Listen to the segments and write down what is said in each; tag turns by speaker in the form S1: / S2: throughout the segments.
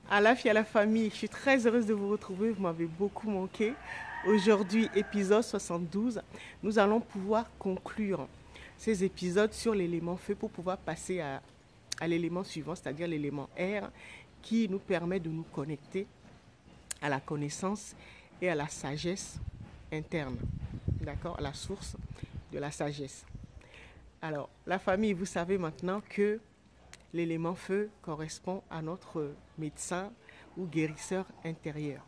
S1: À la fille, à la famille, je suis très heureuse de vous retrouver. Vous m'avez beaucoup manqué. Aujourd'hui, épisode 72, nous allons pouvoir conclure ces épisodes sur l'élément feu pour pouvoir passer à l'élément suivant, c'est-à-dire l'élément air, qui nous permet de nous connecter à la connaissance et à la sagesse interne, d'accord, à la source de la sagesse. Alors, la famille, vous savez maintenant que l'élément feu correspond à notre médecin ou guérisseur intérieur,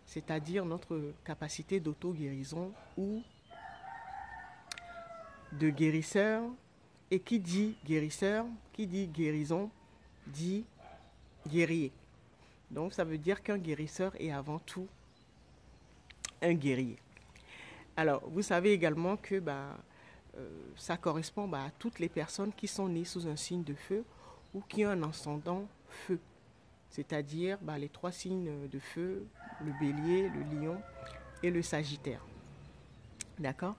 S1: c'est-à-dire notre capacité d'auto-guérison ou de guérisseur. Et qui dit guérisseur, qui dit guérison, dit guerrier. Donc ça veut dire qu'un guérisseur est avant tout un guerrier. Alors, vous savez également que ça correspond à toutes les personnes qui sont nées sous un signe de feu ou qui ont un ascendant feu, c'est-à-dire les trois signes de feu, le bélier, le lion et le sagittaire. D'accord?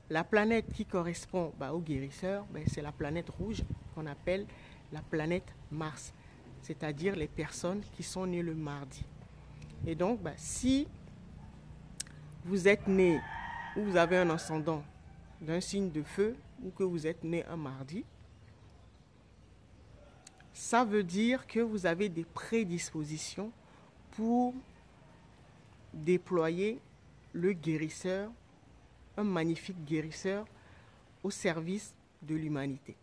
S1: La planète qui correspond au guérisseur, c'est la planète rouge qu'on appelle la planète Mars, c'est-à-dire les personnes qui sont nées le mardi. Et donc, si vous êtes né ou vous avez un ascendant d'un signe de feu ou que vous êtes né un mardi, ça veut dire que vous avez des prédispositions pour déployer le guérisseur, un magnifique guérisseur au service de l'humanité.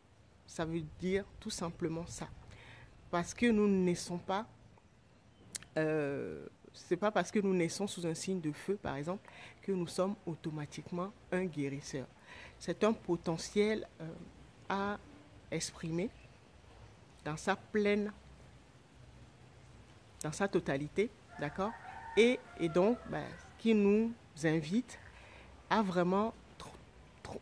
S1: Ça veut dire tout simplement ça. Parce que nous ne naissons pas, c'est pas parce que nous naissons sous un signe de feu, par exemple, que nous sommes automatiquement un guérisseur. C'est un potentiel à exprimer dans sa totalité, d'accord, et donc qui nous invite à vraiment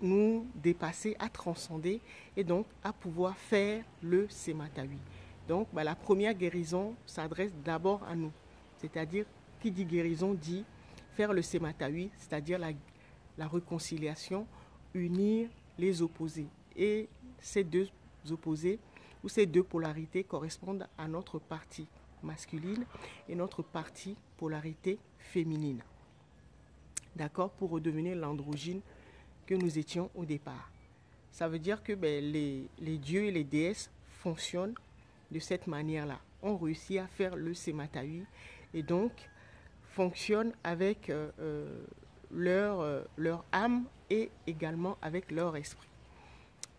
S1: nous dépasser, à transcender et donc à pouvoir faire le Sematawi. Donc la première guérison s'adresse d'abord à nous, c'est-à-dire qui dit guérison dit faire le Sematawi, c'est-à-dire la réconciliation, unir les opposés. Et ces deux opposés ou ces deux polarités correspondent à notre partie masculine et notre partie polarité féminine. D'accord, pour redevenir l'androgyne que nous étions au départ. Ça veut dire que les dieux et les déesses fonctionnent de cette manière-là. On réussit à faire le Sematawi et donc fonctionnent avec leur âme et également avec leur esprit.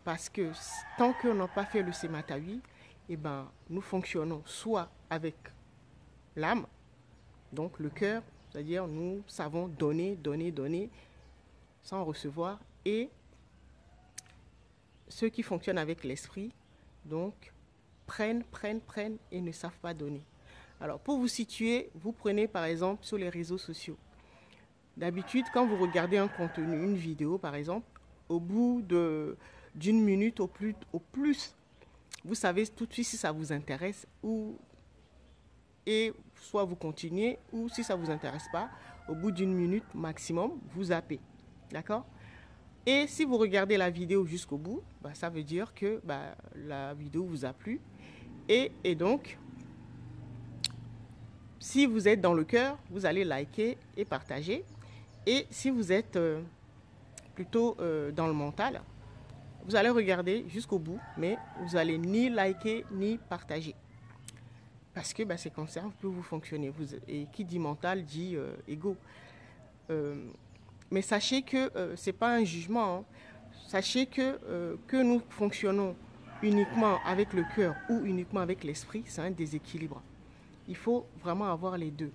S1: Parce que tant qu'on n'a pas fait le Sematawi, nous fonctionnons soit avec l'âme, donc le cœur, c'est-à-dire nous savons donner, donner, donner sans recevoir, et ceux qui fonctionnent avec l'esprit, donc prennent et ne savent pas donner. Alors pour vous situer, vous prenez par exemple sur les réseaux sociaux. D'habitude, quand vous regardez un contenu, une vidéo par exemple, au bout d'une minute au plus, vous savez tout de suite si ça vous intéresse et soit vous continuez ou si ça ne vous intéresse pas, au bout d'une minute maximum, vous zappez. D'accord? Et si vous regardez la vidéo jusqu'au bout, ça veut dire que la vidéo vous a plu. Et donc, si vous êtes dans le cœur, vous allez liker et partager. Et si vous êtes plutôt dans le mental, vous allez regarder jusqu'au bout, mais vous allez ni liker ni partager. Parce que c'est comme ça que vous fonctionnez. Et qui dit mental dit ego. Mais sachez que ce n'est pas un jugement. Hein. Sachez que nous fonctionnons uniquement avec le cœur ou uniquement avec l'esprit, c'est un déséquilibre. Il faut vraiment avoir les deux.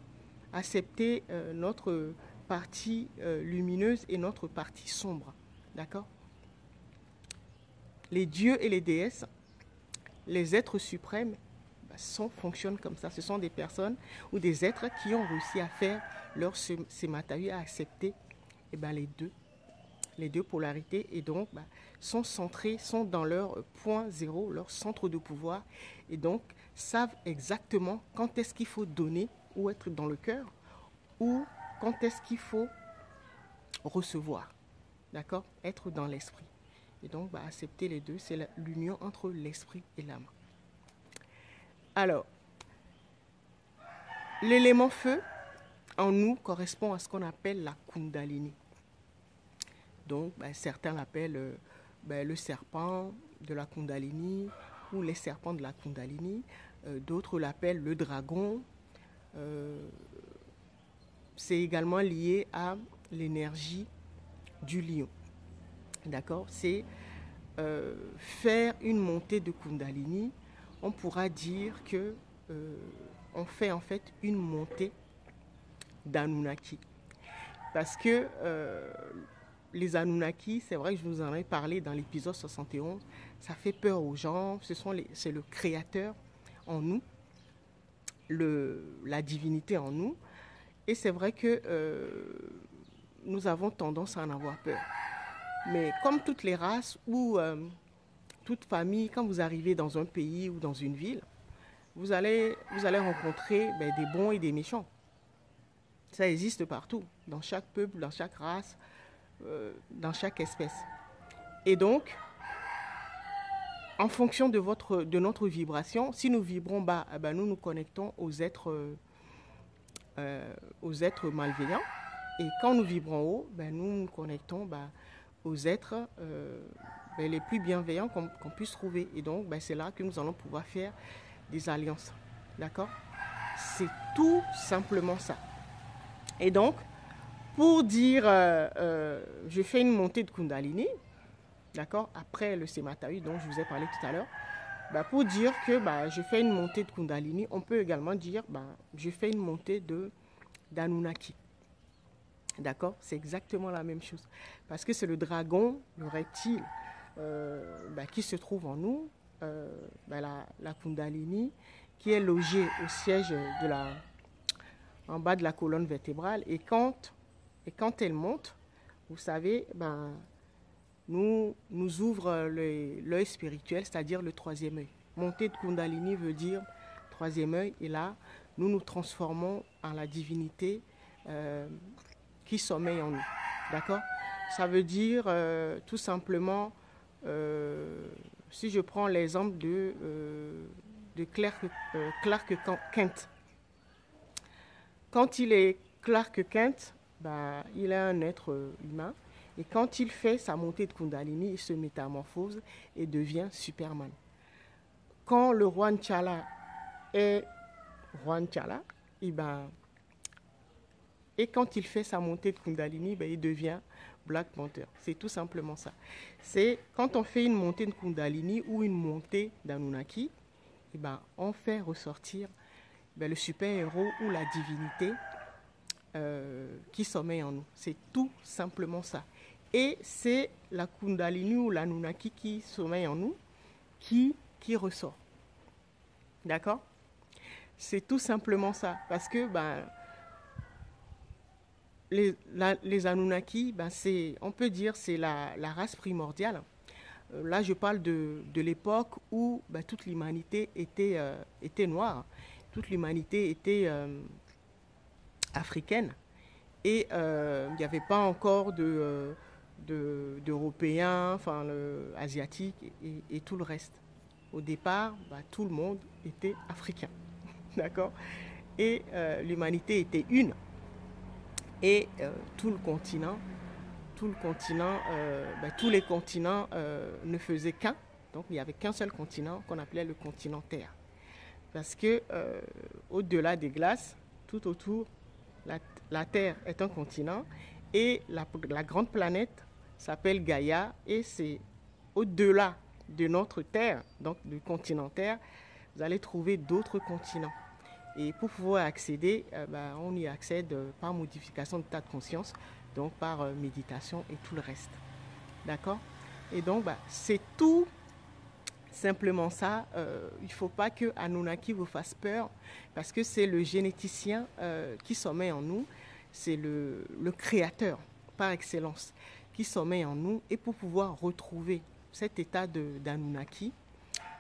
S1: Accepter notre partie lumineuse et notre partie sombre. D'accord? Les dieux et les déesses, les êtres suprêmes, fonctionnent comme ça. Ce sont des personnes ou des êtres qui ont réussi à faire leur Sematawi, à accepter les deux polarités, et donc sont centrés, sont dans leur point zéro, leur centre de pouvoir, et donc savent exactement quand est-ce qu'il faut donner ou être dans le cœur, ou quand est-ce qu'il faut recevoir, d'accord, être dans l'esprit. Et donc accepter les deux, c'est l'union entre l'esprit et l'âme. Alors, l'élément feu en nous correspond à ce qu'on appelle la Kundalini. Donc, certains l'appellent le serpent de la Kundalini ou les serpents de la Kundalini. D'autres l'appellent le dragon. C'est également lié à l'énergie du lion. D'accord? C'est faire une montée de Kundalini. On pourra dire que on fait en fait une montée d'Anunnaki. Parce que les Anunnaki, c'est vrai que je vous en ai parlé dans l'épisode 71, ça fait peur aux gens, c'est le créateur en nous, la divinité en nous. Et c'est vrai que nous avons tendance à en avoir peur. Mais comme toutes les races ou toute famille, quand vous arrivez dans un pays ou dans une ville, vous allez rencontrer des bons et des méchants. Ça existe partout, dans chaque peuple, dans chaque race, dans chaque espèce. Et donc, en fonction de notre vibration, si nous vibrons bas, nous nous connectons aux êtres malveillants. Et quand nous vibrons haut, nous nous connectons aux êtres les plus bienveillants qu'on puisse trouver. Et donc, c'est là que nous allons pouvoir faire des alliances. D'accord? C'est tout simplement ça. Et donc, pour dire, je fais une montée de Kundalini, d'accord, après le Sématawi dont je vous ai parlé tout à l'heure, pour dire que je fais une montée de Kundalini, on peut également dire, je fais une montée d'Anunnaki. D'accord? C'est exactement la même chose. Parce que c'est le dragon, le reptile, qui se trouve en nous, la Kundalini, qui est logée au siège en bas de la colonne vertébrale. Et quand elle monte, vous savez, nous ouvre l'œil spirituel, c'est-à-dire le troisième œil. Montée de Kundalini veut dire troisième œil. Et là, nous nous transformons en la divinité qui sommeille en nous. D'accord? Ça veut dire tout simplement, si je prends l'exemple de Clark Kent. Quand il est Clark Kent, il est un être humain. Et quand il fait sa montée de Kundalini, il se métamorphose et devient Superman. Quand le roi N'Challa est roi N'Challa, et quand il fait sa montée de Kundalini, il devient Black Panther. C'est tout simplement ça. C'est quand on fait une montée de Kundalini ou une montée d'Anunnaki, on fait ressortir le super-héros ou la divinité qui sommeille en nous. C'est tout simplement ça. Et c'est la Kundalini ou l'Anunnaki qui sommeille en nous qui ressort. D'accord? C'est tout simplement ça. Parce que les Anunnaki, on peut dire c'est la race primordiale. Là, je parle de l'époque où toute l'humanité était noire. Toute l'humanité était africaine. Et il n'y avait pas encore d'Européens, asiatiques et tout le reste. Au départ, tout le monde était africain. D'accord? Et l'humanité était une. Et tous les continents ne faisaient qu'un. Donc il n'y avait qu'un seul continent qu'on appelait le continent Terre. Parce que au-delà des glaces, tout autour, la Terre est un continent et la grande planète s'appelle Gaïa et c'est au-delà de notre Terre, donc du continent Terre, vous allez trouver d'autres continents. Et pour pouvoir accéder, on y accède par modification de l'état de conscience, donc par méditation et tout le reste. D'accord? Et donc, c'est tout simplement ça. Il ne faut pas que Anunnaki vous fasse peur, parce que c'est le généticien qui sommeille en nous, c'est le créateur par excellence qui sommeille en nous. Et pour pouvoir retrouver cet état d'Anunnaki,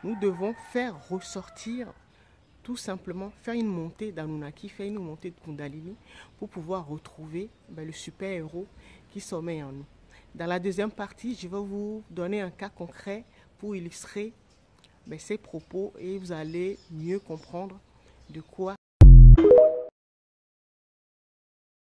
S1: nous devons faire ressortir tout simplement, faire une montée d'Anunnaki, faire une montée de Kundalini pour pouvoir retrouver le super-héros qui sommeille en nous. Dans la deuxième partie, je vais vous donner un cas concret pour illustrer ces propos et vous allez mieux comprendre de quoi